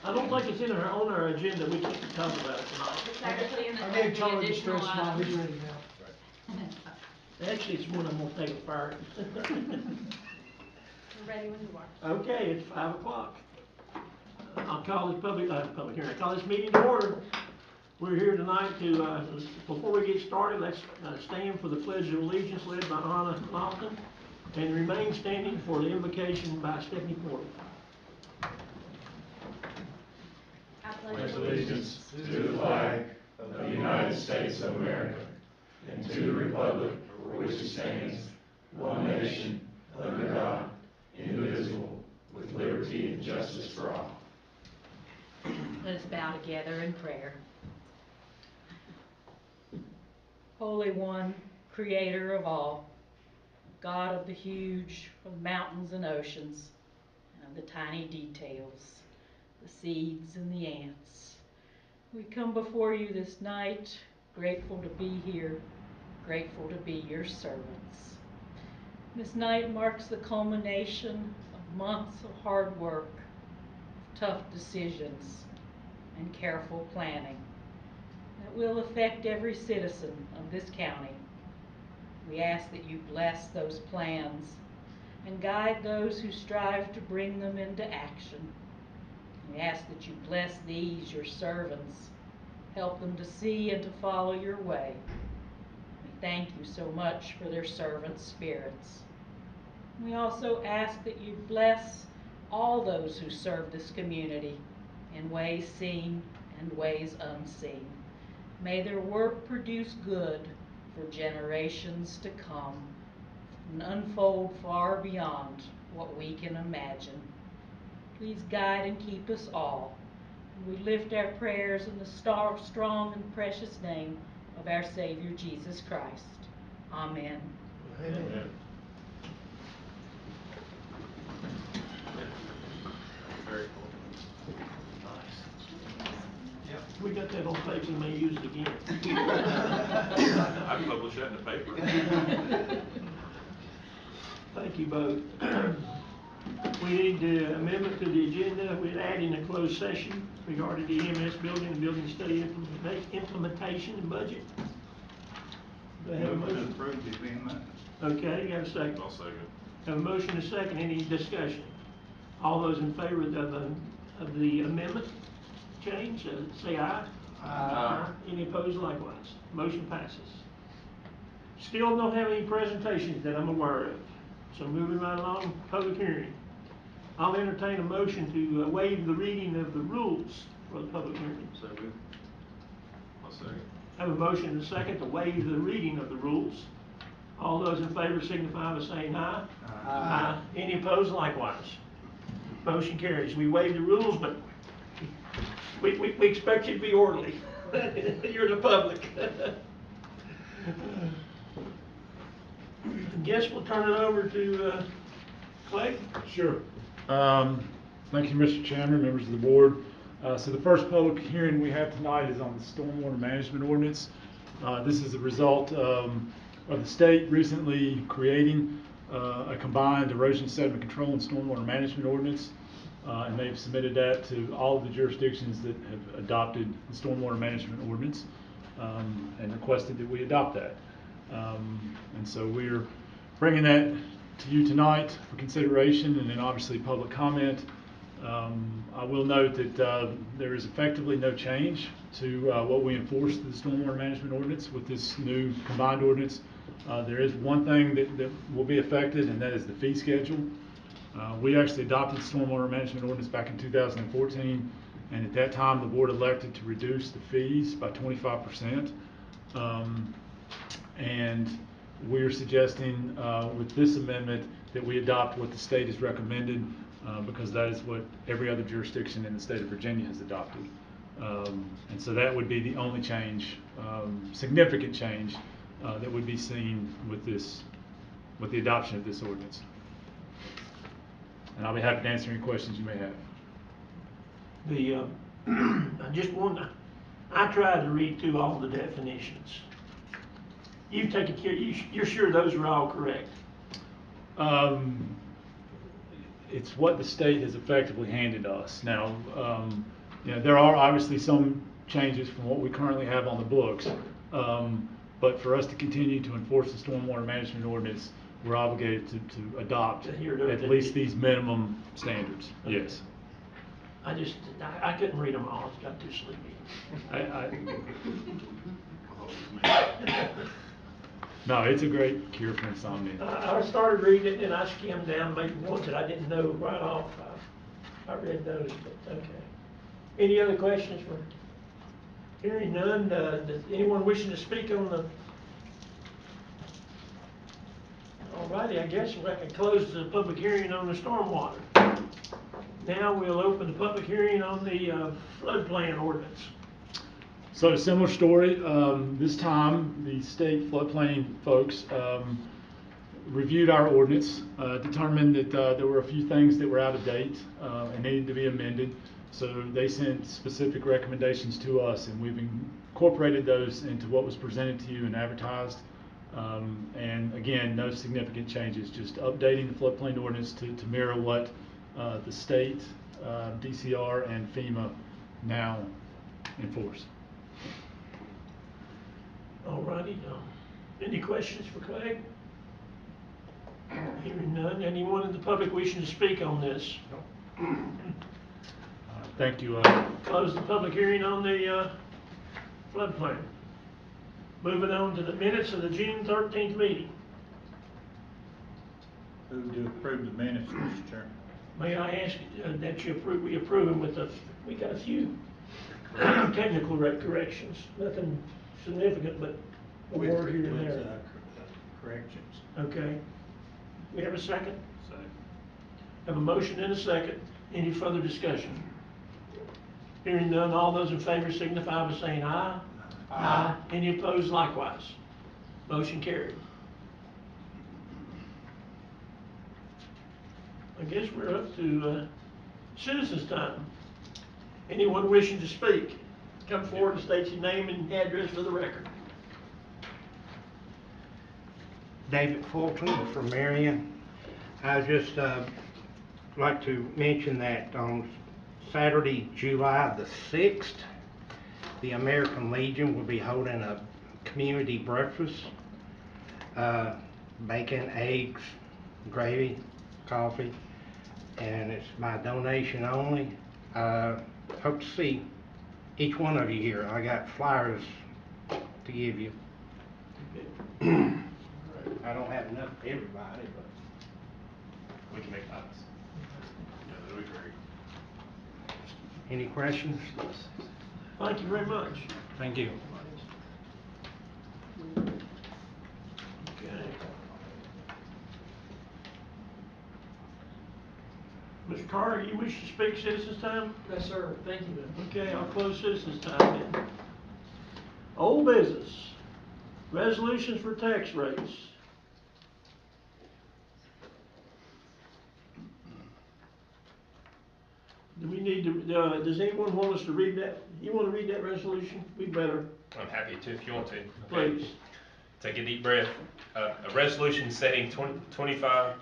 I don't think it's on our agenda, we can't talk about it tonight. It's actually in the, I as gave the Charlie the additional stress ball, item. he's ready now. Actually, it's when I'm gonna take a fire. We're ready when you are. Okay, it's 5 o'clock. I'll call this public hearing, I call this meeting to order. We're here tonight to, before we get started, let's stand for the Pledge of Allegiance led by Anna Lofton, and remain standing for the invocation by Stephanie Porter. I Pledge allegiance to the flag of the United States of America and to the republic for which it stands, one nation, under God, indivisible, with liberty and justice for all. Let us bow together in prayer. Holy One, Creator of all, God of the huge, of mountains and oceans, and the tiny details, the seeds and the ants. We come before you this night, grateful to be here, grateful to be your servants. This night marks the culmination of months of hard work, tough decisions, and careful planning that will affect every citizen of this county. We ask that you bless those plans and guide those who strive to bring them into action. We ask that you bless these, your servants, help them to see and to follow your way. We thank you so much for their servant spirits. We also ask that you bless all those who serve this community in ways seen and ways unseen. May their work produce good for generations to come and unfold far beyond what we can imagine. Please guide and keep us all. We lift our prayers in the strong and precious name of our Savior Jesus Christ. Amen. Amen. Very cool. Nice. Yeah. We got that on tape, we may use it again. I publish that in the paper. Thank you both. We need the amendment to the agenda. We're adding a closed session regarding the EMS building and building study implementation and budget. Do I have a motion? Approve the amendment. Okay, you have a second? I'll second. Have a motion and a second. Any discussion? All those in favor of the amendment change, say aye. Aye. Any opposed likewise? Motion passes. Still don't have any presentations that I'm aware of. So moving right along, public hearing. I'll entertain a motion to waive the reading of the rules for the public hearing. So moved. I'll second. Have a motion and a second to waive the reading of the rules. All those in favor signify by saying aye. Aye. Any opposed likewise? Motion carries. We waive the rules, but we expect you to be orderly. You're the public. I guess we'll turn it over to Clay. Sure. Thank you, Mr. Chairman, members of the board. So the first public hearing we have tonight is on the stormwater management ordinance. This is a result of the state recently creating a combined erosion sediment control and stormwater management ordinance. And they've submitted that to all of the jurisdictions that have adopted the stormwater management ordinance and requested that we adopt that. And so we're bringing that to you tonight for consideration and then obviously public comment. I will note that there is effectively no change to what we enforce the stormwater management ordinance with this new combined ordinance. There is one thing that will be affected, and that is the fee schedule. We actually adopted the stormwater management ordinance back in 2014, and at that time the board elected to reduce the fees by 25%. And we're suggesting with this amendment that we adopt what the state has recommended because that is what every other jurisdiction in the state of Virginia has adopted. And so that would be the only change, significant change that would be seen with the adoption of this ordinance. And I'll be happy to answer any questions you may have. I just want to, I tried to read through all the definitions. You've taken care, you're sure those are all correct? it's what the state has effectively handed us. Now, there are obviously some changes from what we currently have on the books, but for us to continue to enforce the stormwater management ordinance, we're obligated to adopt at least these minimum standards. Okay. Yes. I couldn't read them all, I got too sleepy. No, it's a great cure for insomnia. I started reading it and I skimmed down, maybe ones that I didn't know right off. I read those, but okay. Any other questions for, hearing none, does anyone wishing to speak on the? Alrighty, I guess I can close the public hearing on the stormwater. Now we'll open the public hearing on the floodplain ordinance. So similar story, this time the state floodplain folks reviewed our ordinance, determined that there were a few things that were out of date and needed to be amended. So they sent specific recommendations to us, and we've incorporated those into what was presented to you and advertised. And again, no significant changes, just updating the floodplain ordinance to mirror what the state, DCR, and FEMA now enforce. Alrighty, any questions for Craig? Hearing none, anyone in the public wishing to speak on this? Thank you. Close the public hearing on the floodplain. Moving on to the minutes of the June 13th meeting. Move to approve the minutes, Mr. Chairman. May I ask that we approve them with we got a few technical corrections, nothing significant, but a word here and there. Corrections. Okay. We have a second? Second. Have a motion and a second. Any further discussion? Hearing none, all those in favor signify by saying aye. Aye. Any opposed likewise? Motion carried. I guess we're up to citizens' time. Anyone wishing to speak, come forward and state your name and address for the record. David Fulton from Marion. I just like to mention that on Saturday, July the 6th, the American Legion will be holding a community breakfast, bacon, eggs, gravy, coffee, and it's by donation only. Hope to see each one of you here. I got flyers to give you. I don't have enough for everybody, but We can make copies. Yeah, that'd be great. any questions? Thank you very much. Thank you. Okay. Mr. Carter, you wish to speak citizens' time? Yes, sir. Thank you. Okay, I'll close citizens' time then. Old business, resolutions for tax rates. Do we need to, does anyone want us to read that? You want to read that resolution? We better. I'm happy to if you want to. Please. Take a deep breath. A resolution setting 2025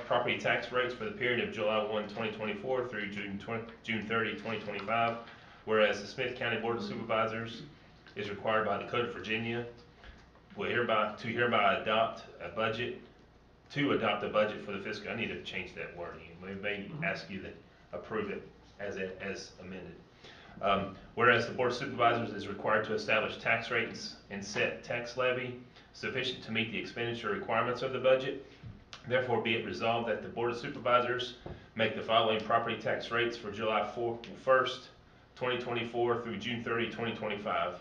property tax rates for the period of July 1, 2024 through June 30, 2025. Whereas the Smyth County Board of Supervisors is required by the Code of Virginia hereby adopt a budget for the fiscal. I need to change that wording. We may ask you to approve it as amended. Whereas the Board of Supervisors is required to establish tax rates and set tax levy sufficient to meet the expenditure requirements of the budget, therefore be it resolved that the Board of Supervisors make the following property tax rates for July 1st, 2024 through June 30, 2025.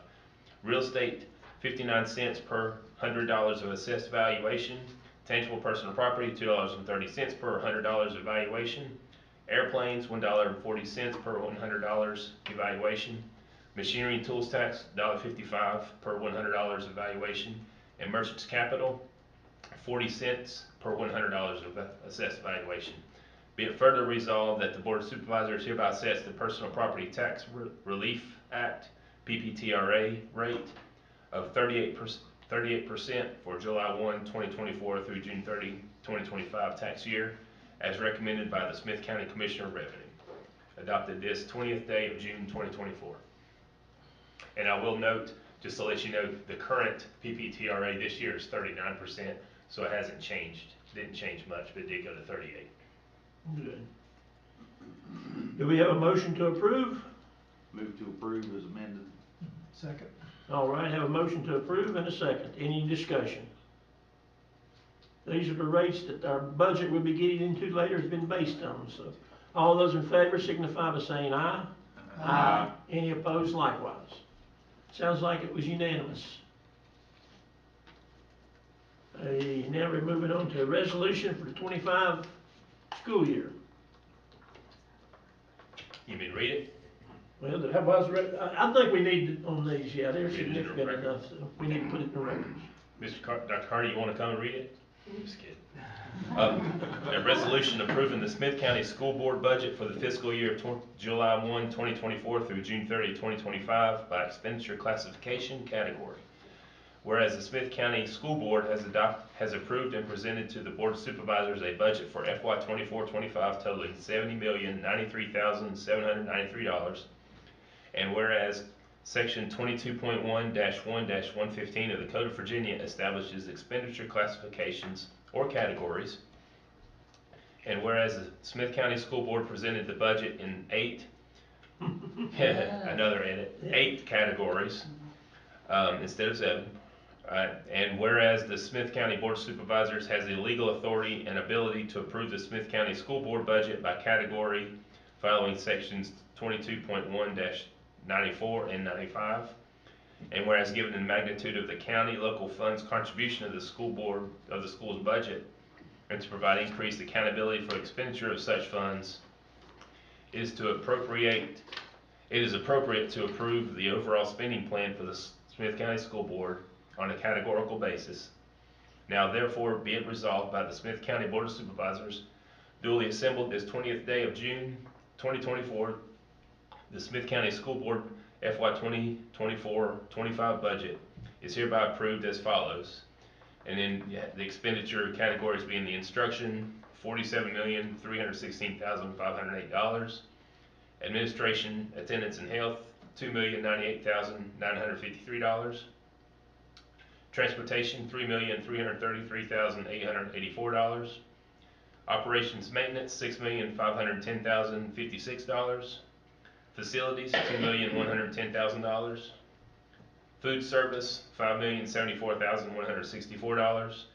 Real estate, 59 cents per $100 of assessed valuation. Tangible personal property, $2.30 per $100 of valuation. Airplanes, $1.40 per $100 evaluation. Machinery and tools tax, $1.55 per $100 evaluation. And merchants capital, 40 cents per $100 of assessed valuation. Be it further resolved that the Board of Supervisors hereby sets the Personal Property Tax Relief Act PPTRA rate of 38% for July 1, 2024 through June 30, 2025 tax year, as recommended by the Smyth County Commissioner of Revenue. Adopted this 20th day of June 2024. And I will note, just to let you know, the current PPTRA this year is 39%, so it hasn't changed, didn't change much, but it did go to 38. Good. Do we have a motion to approve? Move to approve as amended. Second. All right, have a motion to approve and a second. Any discussion? These are the rates that our budget will be getting into later has been based on, so all those in favor signify by saying aye. Aye. Any opposed likewise? Sounds like it was unanimous. Now we're moving on to a resolution for the 25 school year. You mean read it? Well, how was I think we need on these, yeah, they're Read it in the significant record. enough, so we need to put it in the records. Dr. Carter, you want to come and read it? Just kidding. A resolution approving the Smyth County School Board budget for the fiscal year of July 1, 2024 through June 30, 2025 by expenditure classification category. Whereas the Smyth County School Board has approved and presented to the Board of Supervisors a budget for FY 24-25 totaling $70,093,793. And whereas Section 22.1-1-115 of the Code of Virginia establishes expenditure classifications or categories. And whereas the Smyth County School Board presented the budget in 8 categories instead of 7. And whereas the Smyth County Board of Supervisors has the legal authority and ability to approve the Smyth County School Board budget by category following sections 22.1-94 and 95. And whereas given the magnitude of the county local funds contribution of the school board of the school's budget, and to provide increased accountability for expenditure of such funds, it is appropriate to approve the overall spending plan for the Smyth County School Board on a categorical basis. Now therefore be it resolved by the Smyth County Board of Supervisors, duly assembled this 20th day of June 2024, the Smyth County School Board FY 2024-25 budget is hereby approved as follows. And then the expenditure categories being the instruction, $47,316,508. Administration, attendance and health, $2,098,953. Transportation, $3,333,884. Operations maintenance, $6,510,056. Facilities, $2,110,000. Food service, $5,074,164.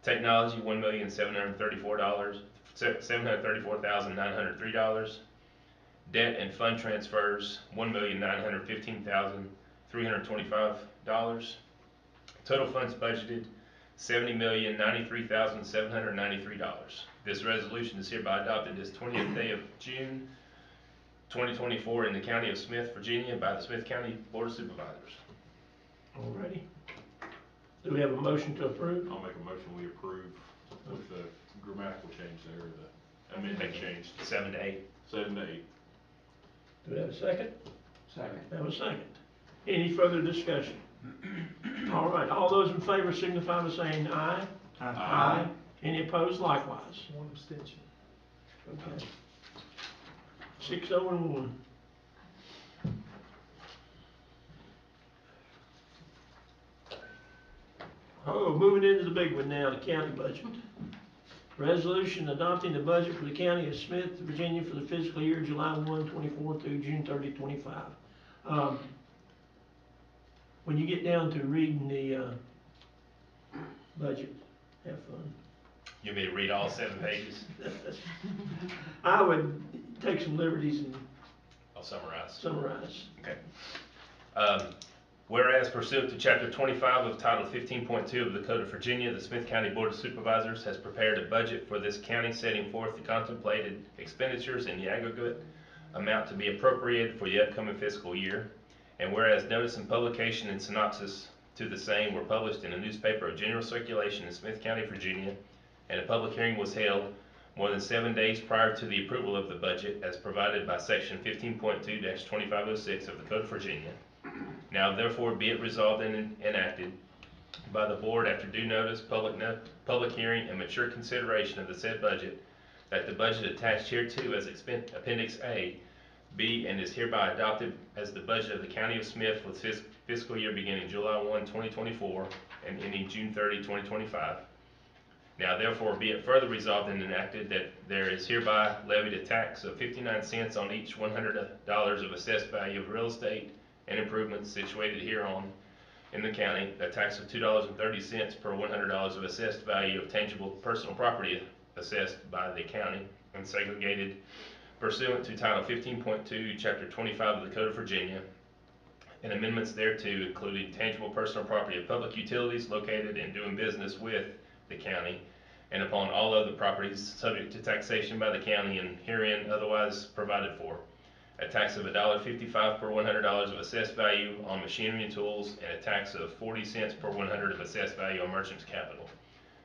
Technology, $734,903. Debt and fund transfers, $1,915,325. Total funds budgeted, $70,093,793. This resolution is hereby adopted this 20th day of June 2024 in the County of Smyth, Virginia by the Smyth County Board of Supervisors. Alrighty. Do we have a motion to approve? I'll make a motion we approve with the grammatical change there, the amendment change. 7 to 8. 7 to 8. Do we have a second? Second. Have a second. Any further discussion? All right, all those in favor signify by saying aye. Aye. Any opposed likewise? One abstention. Okay. 6-0-1. Oh, moving into the big one now, the county budget. Resolution adopting the budget for the county of Smyth, Virginia for the fiscal year July 1, 24 through June 30, 25. When you get down to reading the budget, have fun. You want me to read all 7 pages? I would take some liberties and I'll summarize. summarize. Okay. Whereas pursuant to Chapter 25 of Title 15.2 of the Code of Virginia, the Smyth County Board of Supervisors has prepared a budget for this county setting forth the contemplated expenditures in the aggregate amount to be appropriated for the upcoming fiscal year. And whereas notice and publication and synopsis to the same were published in a newspaper of general circulation in Smyth County, Virginia, and a public hearing was held more than 7 days prior to the approval of the budget as provided by Section 15.2-2506 of the Code of Virginia. Now therefore be it resolved and enacted by the board after due notice, public hearing, and mature consideration of the said budget, that the budget attached hereto as Appendix A be and is hereby adopted as the budget of the County of Smyth for the fiscal year beginning July 1, 2024 and ending June 30, 2025. Now therefore be it further resolved and enacted that there is hereby levied a tax of 59 cents on each $100 of assessed value of real estate and improvements situated hereon in the county, a tax of $2.30 per $100 of assessed value of tangible personal property assessed by the county and segregated pursuant to Title 15.2, Chapter 25 of the Code of Virginia, and amendments thereto, including tangible personal property of public utilities located and doing business with the county, and upon all other properties subject to taxation by the county and herein otherwise provided for. A tax of $1.55 per $100 of assessed value on machinery and tools, and a tax of 40 cents per 100 of assessed value on merchant's capital.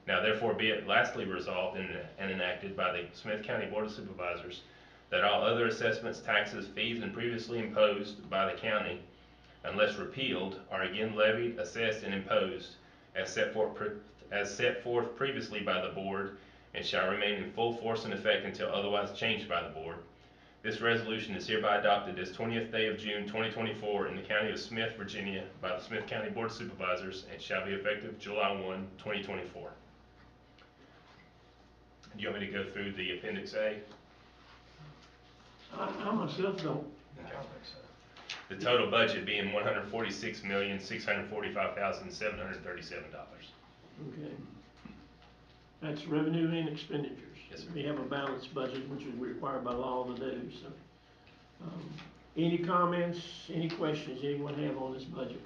Now therefore be it lastly resolved and enacted by the Smyth County Board of Supervisors that all other assessments, taxes, fees, and previously imposed by the county, unless repealed, are again levied, assessed, and imposed as set forth previously by the board, and shall remain in full force and effect until otherwise changed by the board. This resolution is hereby adopted this 20th day of June 2024 in the County of Smyth, Virginia by the Smyth County Board of Supervisors and shall be effective July 1, 2024. Do you want me to go through the Appendix A? I myself don't. The total budget being $146,645,737. Okay. That's revenue and expenditures. Yes, sir. We have a balanced budget, which is required by law to do, so. Any comments, any questions anyone have on this budget?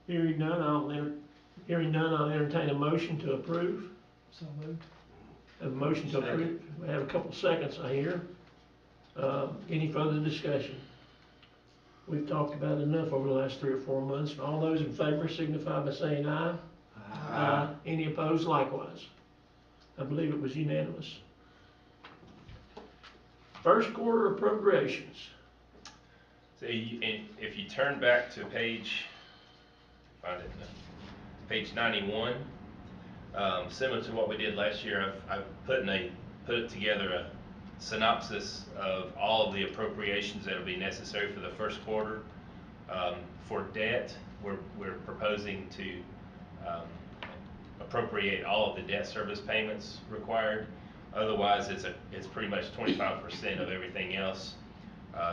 Hearing none, I'll entertain a motion to approve. So moved. A motion to approve. We have a couple seconds, I hear. Any further discussion? We've talked about it enough over the last 3 or 4 months. All those in favor signify by saying aye. Aye. Any opposed likewise? I believe it was unanimous. First quarter appropriations. So if you turn back to page 91, similar to what we did last year, I've put together a synopsis of all of the appropriations that will be necessary for the first quarter. For debt, we're proposing to appropriate all of the debt service payments required. Otherwise, it's pretty much 25% of everything else.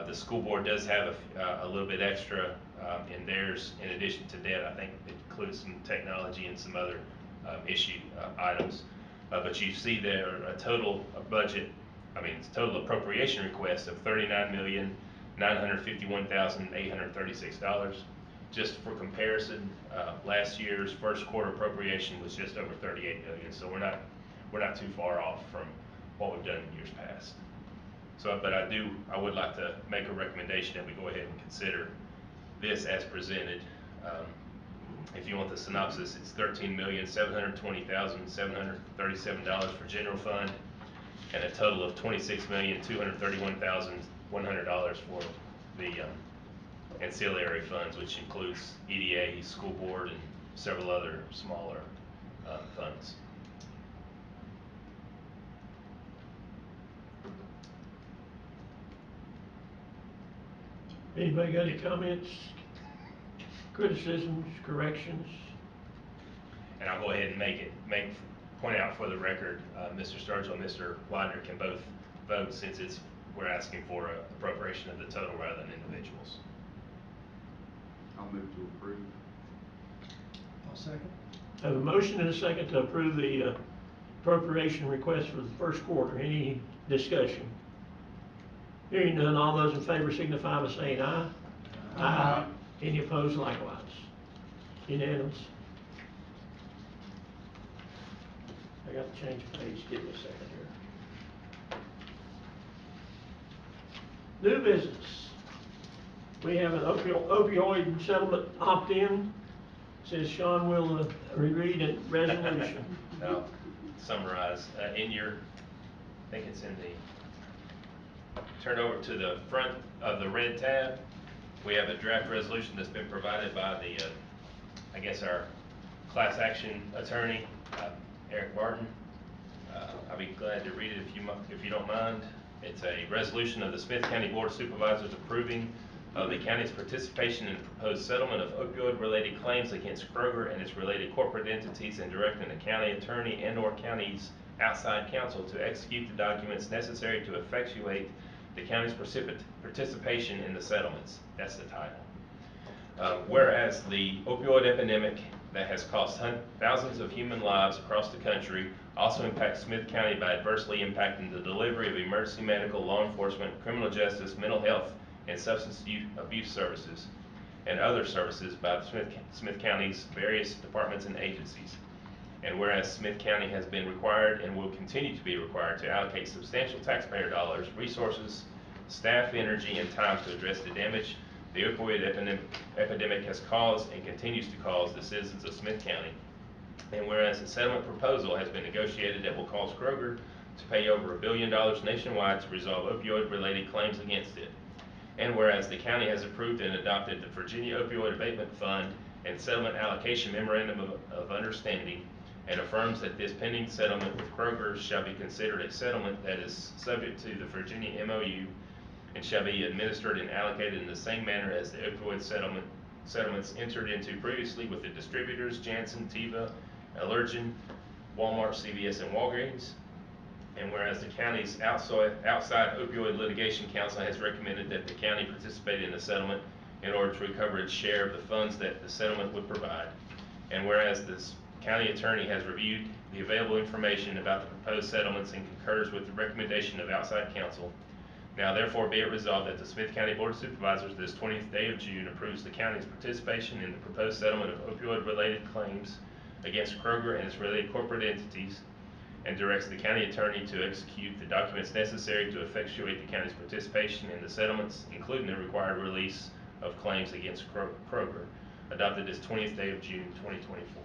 The school board does have a little bit extra in theirs in addition to debt. I think it includes some technology and some other issue items. But you see there a total appropriation request of $39,951,836. Just for comparison, last year's first quarter appropriation was just over $38 million. So we're not too far off from what we've done in years past. So, but I would like to make a recommendation that we go ahead and consider this as presented. If you want the synopsis, it's $13,720,737 for general fund, and a total of $26,231,100 for the ancillary funds, which includes EDA, school board, and several other smaller funds. Anybody got any comments, criticisms, corrections? And I'll go ahead and point out for the record, Mr. Sturgill and Mr. Widener can both vote since we're asking for an appropriation of the total rather than individuals. I'll move to approve. I'll second. I have a motion and a second to approve the appropriation request for the first quarter. Any discussion? Hearing none, all those in favor signify by saying aye. Aye. Any opposed likewise? Unanimous. I got to change page. Give me a second here. New business. We have an opioid settlement opt-in. Says Sean will reread a resolution. I'll summarize in your, I think it's in the, turn over to the front of the red tab. We have a draft resolution that's been provided by the, our class action attorney, Eric Barton. I'll be glad to read it if you don't mind. It's a resolution of the Smyth County Board of Supervisors approving of the county's participation in the proposed settlement of opioid-related claims against Kroger and its related corporate entities, and directing the county attorney and/or county's outside counsel to execute the documents necessary to effectuate the county's participation in the settlements. That's the title. Whereas the opioid epidemic that has cost thousands of human lives across the country also impacts Smyth County by adversely impacting the delivery of emergency medical, law enforcement, criminal justice, mental health, and substance abuse services and other services by Smyth County's various departments and agencies. And whereas Smyth County has been required and will continue to be required to allocate substantial taxpayer dollars, resources, staff, energy, and time to address the damage the opioid epidemic has caused and continues to cause the citizens of Smyth County. And whereas a settlement proposal has been negotiated that will cause Kroger to pay over $1 billion nationwide to resolve opioid-related claims against it. And whereas the county has approved and adopted the Virginia Opioid Abatement Fund and Settlement Allocation Memorandum of Understanding, and affirms that this pending settlement with Kroger shall be considered a settlement that is subject to the Virginia MOU and shall be administered and allocated in the same manner as the opioid settlements entered into previously with the distributors Janssen, Teva, Allergan, Walmart, CVS, and Walgreens. And whereas the county's outside opioid litigation council has recommended that the county participate in the settlement in order to recover its share of the funds that the settlement would provide. And whereas this county attorney has reviewed the available information about the proposed settlements and concurs with the recommendation of outside counsel, now therefore be it resolved that the Smyth County Board of Supervisors this 20th day of June approves the county's participation in the proposed settlement of opioid-related claims against Kroger and its related corporate entities, and directs the county attorney to execute the documents necessary to effectuate the county's participation in the settlements, including the required release of claims against Kroger, adopted this 20th day of June 2024.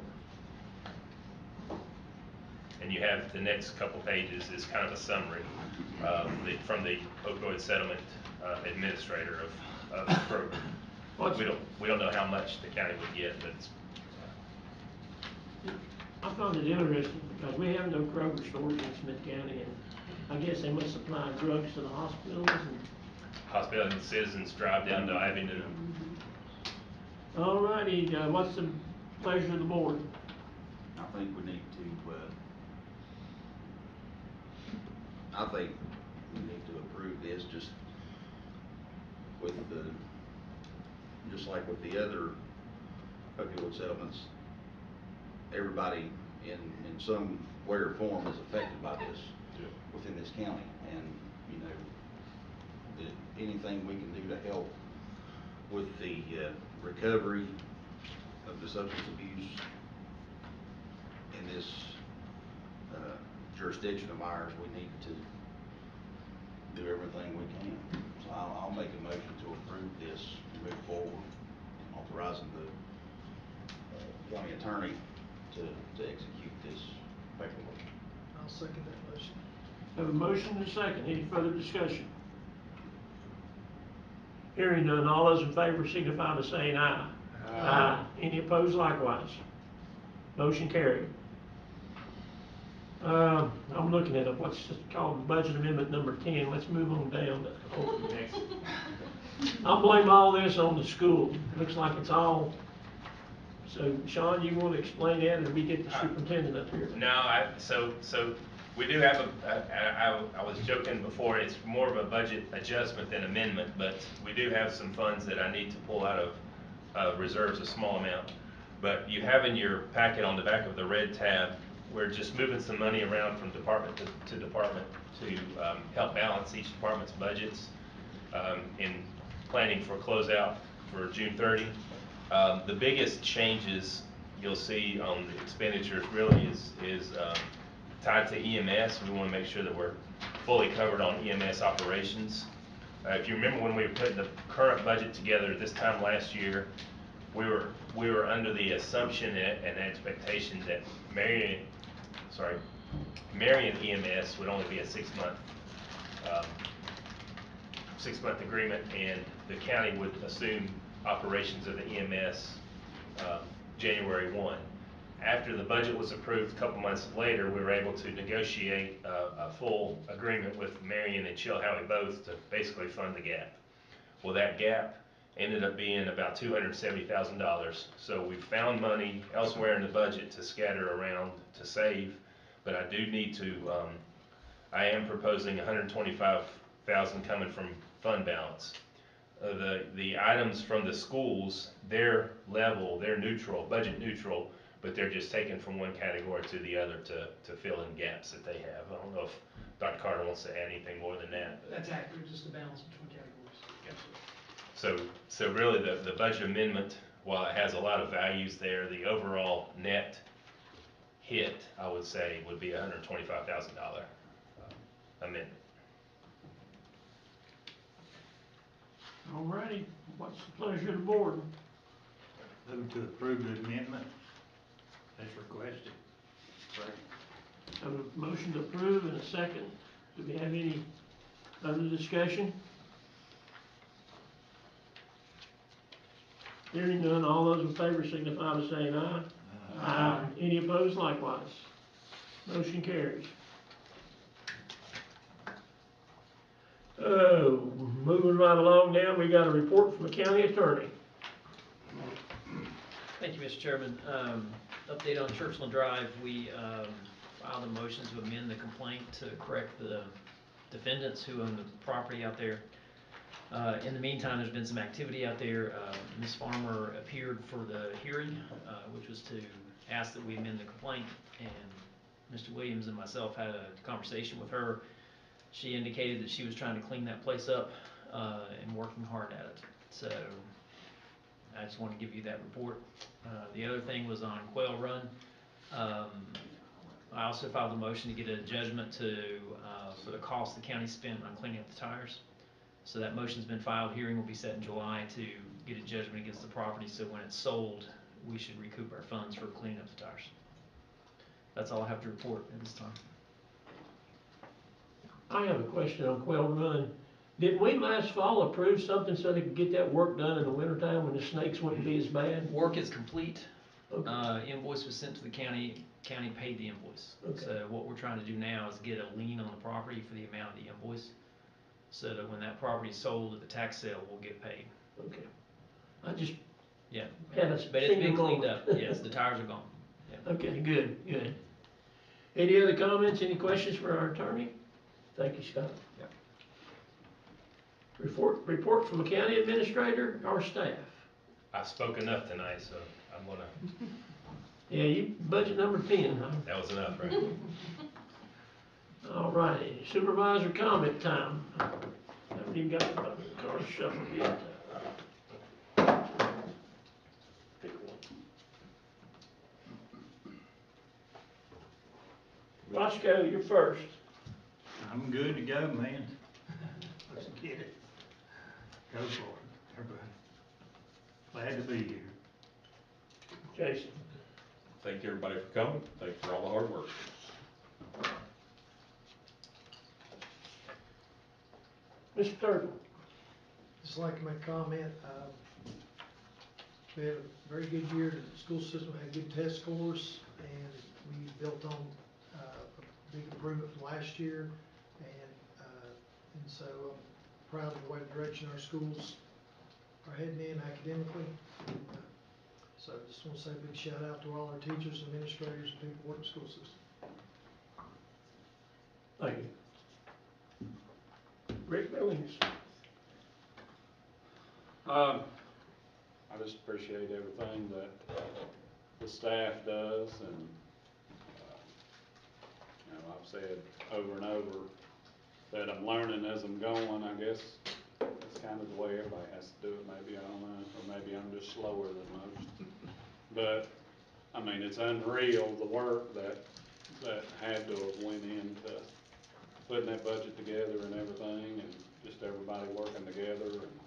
And you have the next couple pages is kind of a summary from the opioid settlement administrator of Kroger. We don't know how much the county would get, but it's, I found it interesting because we have no Kroger stores in Smyth County, and I guess they must supply drugs to the hospitals and. hospital and citizens drive down to Abingdon. All righty, what's the pleasure of the board? I think we need to approve this just like with the other opioid settlements. Everybody in some way or form is affected by this within this county, and you know, that anything we can do to help with the recovery of the substance abuse in this jurisdiction of ours, we need to do everything we can. So I'll make a motion to approve this and move forward, authorizing the county attorney to execute this paperwork. I'll second that motion. Have a motion and a second. Any further discussion? Hearing none, all those in favor signify by saying aye. Aye. Any opposed likewise? Motion carried. I'm looking at what's called budget amendment number 10. Let's move on down to next. I'll blame all this on the school. Looks like it's all. So Sean, you want to explain that, or we get the superintendent up here? No, so we do have I was joking before, it's more of a budget adjustment than amendment, but we do have some funds that I need to pull out of reserves, a small amount. But you have in your packet on the back of the red tab, we're just moving some money around from department to department to help balance each department's budgets in planning for closeout for June 30. The biggest changes you'll see on the expenditures really is tied to EMS. We want to make sure that we're fully covered on EMS operations. If you remember when we were putting the current budget together this time last year, we were under the assumption and expectation that Marion EMS would only be a 6-month agreement, and the county would assume operations of the EMS January 1. after the budget was approved a couple months later, we were able to negotiate a full agreement with Marion and Chilhowie both to basically fund the gap. Well, that gap ended up being about $270,000. So we found money elsewhere in the budget to scatter around to save, but I do need to, I am proposing $125,000 coming from fund balance. The items from the schools, they're level, they're neutral, budget neutral, but they're just taken from one category to the other to fill in gaps that they have. I don't know if Dr. Carter wants to add anything more than that. But That's accurate, just a balance between categories. yes, sir. So really the budget amendment, while it has a lot of values there, the overall net hit, I would say, would be $125,000 amendment. All righty, what's the pleasure of the board? Move to approve the amendment as requested. Have a motion to approve and a second. Do we have any other discussion? Hearing none, all those in favor signify by saying aye. Aye. Any opposed likewise? Motion carries. Oh, moving right along now, we got a report from the county attorney. Thank you, Mr. Chairman. Update on Churchland Drive, we filed a motion to amend the complaint to correct the defendants who own the property out there. In the meantime, there's been some activity out there. Ms. Farmer appeared for the hearing, which was to ask that we amend the complaint, and Mr. Williams and myself had a conversation with her. She indicated that she was trying to clean that place up and working hard at it. So I just want to give you that report. The other thing was on Quail Run. I also filed a motion to get a judgment for the cost the county spent on cleaning up the tires. So that motion's been filed. Hearing will be set in July to get a judgment against the property, so when it's sold, we should recoup our funds for cleaning up the tires. That's all I have to report at this time. I have a question on Quail Run. Didn't we last fall approve something so they could get that work done in the wintertime when the snakes wouldn't be as bad? Work is complete. Okay. Invoice was sent to the county. County paid the invoice. Okay. So what we're trying to do now is get a lien on the property for the amount of the invoice, so that when that property is sold at the tax sale, we'll get paid. Okay. I just Yeah. had a But it's been single cleaned moment. up. Yes, the tires are gone. Yeah. Okay, good, good. Any other comments, any questions for our attorney? Thank you, Scott. Yep. Report from the county administrator or staff? I spoke enough tonight, so I'm gonna, Yeah, you, budget number 10, huh? that was enough, right? All righty, supervisor comment time. Haven't even got the card shuffled yet. Pick one. Roscoe, you're first. I'm good to go, man. Let's get it. Go for it, everybody. Glad to be here. Jason. Thank you, everybody, for coming. Thank you for all the hard work. Mr. Turtle. Just like to make a comment, we had a very good year. The school system had good test scores, and we built on a big improvement from last year. And so I'm proud of the way the direction our schools are heading in academically. So I just want to say a big shout out to all our teachers, administrators, and people working in the school system. Thank you. Rick Billings. I just appreciate everything that the staff does, and you know, I've said over and over that I'm learning as I'm going. I guess that's kind of the way everybody has to do it. Maybe, I don't know, or maybe I'm just slower than most. But I mean, it's unreal the work that had to have went into putting that budget together and everything, and just everybody working together. And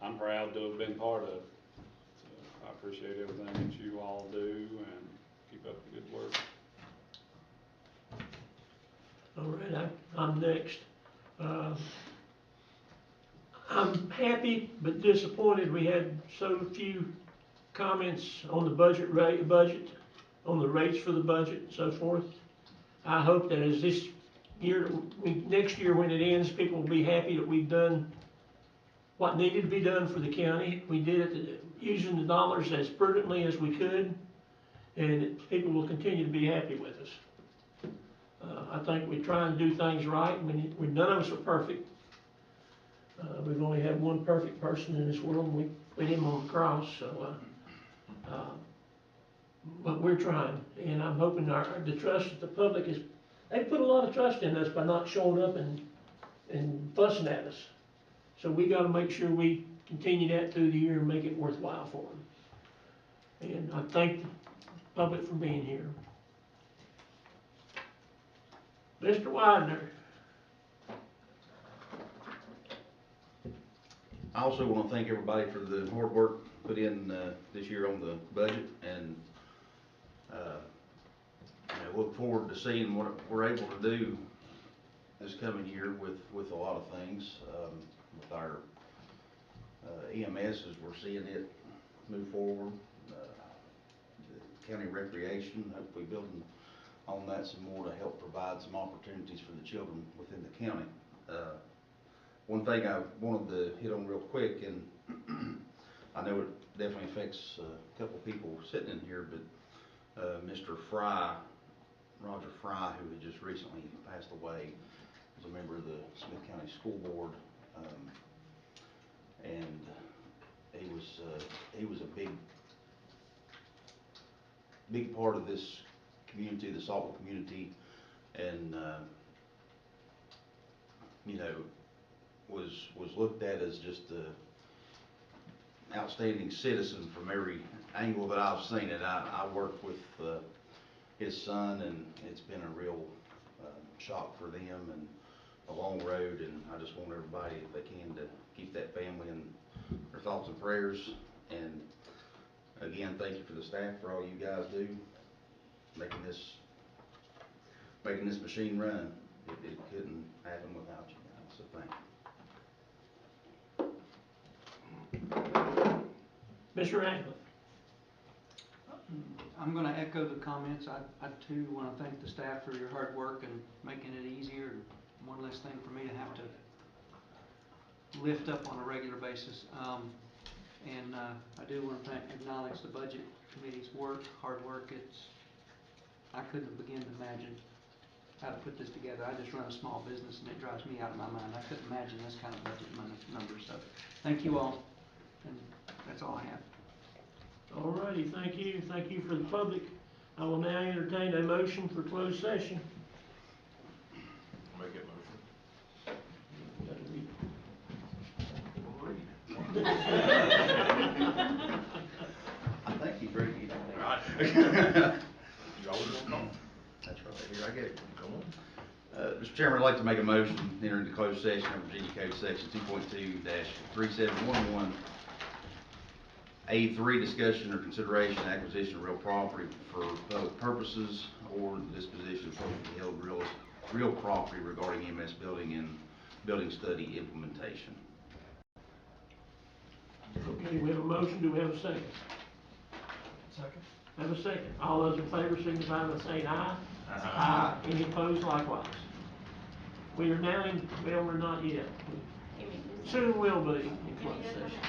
I'm proud to have been part of it. So I appreciate everything that you all do, and keep up the good work. All right, I'm next. I'm happy but disappointed we had so few comments on the budget, on the rates for the budget and so forth. I hope that as this year, next year when it ends, people will be happy that we've done what needed to be done for the county. We did it using the dollars as prudently as we could, and people will continue to be happy with us. I think we try and do things right. None of us are perfect. We've only had one perfect person in this world, and we put him on the cross, so, but we're trying, and I'm hoping the trust that the public is, they put a lot of trust in us by not showing up and fussing at us. So we gotta make sure we continue that through the year and make it worthwhile for them. And I thank the public for being here. Mr. Widener. I also want to thank everybody for the hard work put in this year on the budget, and look forward to seeing what we're able to do this coming year with a lot of things. With our EMS, as we're seeing it move forward, the county recreation, hopefully building on that some more to help provide some opportunities for the children within the county. One thing I wanted to hit on real quick, and I know it definitely affects a couple people sitting in here, but Mr. Fry, Roger Fry, who had just recently passed away, was a member of the Smyth County School Board, and he was a big part of this community, the Saltville community, and was looked at as just an outstanding citizen from every angle that I've seen it. I worked with his son, and it's been a real shock for them and a long road, and I just want everybody, if they can, to keep that family in their thoughts and prayers. And again, thank you for the staff for all you guys do, making this machine run. It couldn't happen without you guys, so thank you. Mr. Ratcliffe. I'm going to echo the comments. I too want to thank the staff for your hard work and making it easier and one less thing for me to have to lift up on a regular basis. I do want to acknowledge the budget committee's hard work. I couldn't begin to imagine how to put this together. I just run a small business, and it drives me out of my mind. I couldn't imagine this kind of budget numbers. So thank you all, and that's all I have. All righty, thank you. Thank you for the public. I will now entertain a motion for closed session. Make it I think he's ready to get motion. Right. You always want to call. That's right, here I go. Come on. Mr. Chairman, I'd like to make a motion to enter into closed session under Virginia Code Section 2.2-3711. A3, discussion or consideration acquisition of real property for public purposes or the disposition of publicly held real property regarding EMS building and building study implementation. Okay, we have a motion. Do we have a second? Second. Have a second. All those in favor signify by saying aye. Aye. Any opposed likewise? We are now in, well, we're not yet. Soon will be in closed session.